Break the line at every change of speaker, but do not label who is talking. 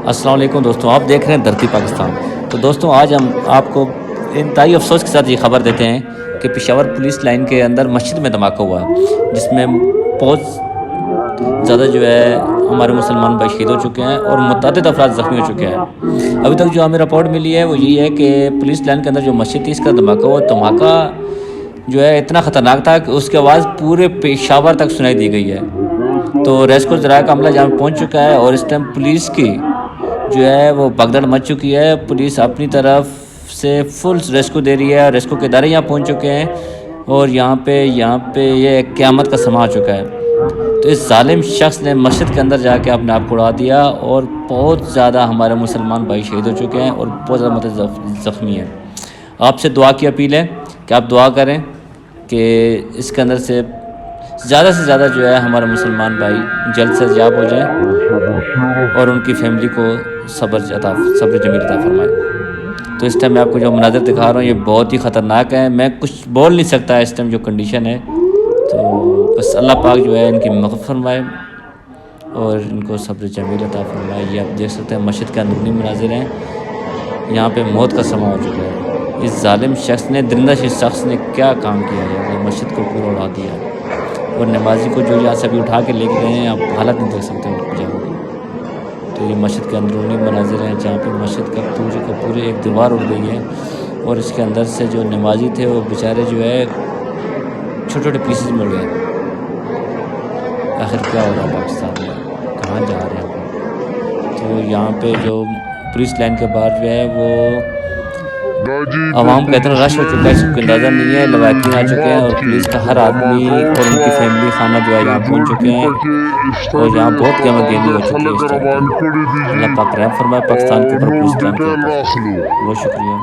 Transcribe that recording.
السلام علیکم دوستوں، آپ دیکھ رہے ہیں دھرتی پاکستان۔ تو دوستوں آج ہم آپ کو انتہائی افسوس کے ساتھ یہ خبر دیتے ہیں کہ پشاور پولیس لائن کے اندر مسجد میں دھماکہ ہوا ہے، جس میں بہت زیادہ جو ہے ہمارے مسلمان بھائی شہید ہو چکے ہیں اور متعدد افراد زخمی ہو چکے ہیں۔ ابھی تک جو ہمیں رپورٹ ملی ہے وہ یہی ہے کہ پولیس لائن کے اندر جو مسجد تھی اس کا دھماکہ ہوا، دھماکہ جو ہے اتنا خطرناک تھا کہ اس کی آواز پورے پشاور تک سنائی دی گئی ہے۔ تو ریسکیو ذرائع کا عملہ جہاں پہنچ چکا ہے اور اس ٹائم پولیس کی جو ہے وہ بھگدڑ مچ چکی ہے۔ پولیس اپنی طرف سے فل ریسکیو دے رہی ہے، ریسکیو کے ادارے یہاں پہنچ چکے ہیں اور یہاں پہ یہ قیامت کا سما آ چکا ہے۔ تو اس ظالم شخص نے مسجد کے اندر جا کے اپنے آپ کو اڑا دیا اور بہت زیادہ ہمارے مسلمان بھائی شہید ہو چکے ہیں اور بہت زیادہ متعدد زخمی ہیں۔ آپ سے دعا کی اپیل ہے کہ آپ دعا کریں کہ اس کے اندر سے زیادہ جو ہے ہمارے مسلمان بھائی جلد سے جاب ہو جائیں اور ان کی فیملی کو صبر جمیل عطا فرمائے۔ تو اس ٹائم میں آپ کو جو مناظر دکھا رہا ہوں یہ بہت ہی خطرناک ہے، میں کچھ بول نہیں سکتا اس ٹائم جو کنڈیشن ہے۔ تو بس اللہ پاک جو ہے ان کی مغفرت فرمائے اور ان کو صبر جمیل عطا فرمائے۔ یہ آپ دیکھ سکتے ہیں مسجد کے اندرونی مناظر ہیں، یہاں پہ موت کا سما ہو چکا ہے۔ اس ظالم شخص نے درندہ شخص نے کیا کام کیا ہے، مسجد کو پورا اڑا دیا اور نمازی کو جو یہاں سے ابھی اٹھا کے لے کے گئے ہیں آپ حالت نہیں دیکھ سکتے ان کو جانے کی۔ تو یہ مسجد کے اندرونی مناظر ہیں جہاں پہ مسجد کا پورے ایک دیوار اڑ گئی ہے اور اس کے اندر سے جو نمازی تھے وہ بیچارے جو ہے چھوٹے چھوٹے پیسز میں اڑ گئے۔ آخر کیا ہو رہا ہے پاکستان میں، کہاں جا رہے ہیں؟ تو یہاں پہ جو پولیس لائن کے باہر جو ہے وہ عوام کا اتنا رش ہو چکا ہے اس کو اندازہ نہیں ہے، لواحقین آ چکے ہیں اور پولیس کا ہر آدمی اور ان کی فیملی خانہ جو ہے یہاں پہنچ چکے ہیں اور یہاں بہت قیمت گینی ہو چکی ہے اس ٹائم پہ۔ اللہ پاک رحم فرمائے پاکستان کے اوپر، پولیس لائن کے اوپر۔ بہت شکریہ۔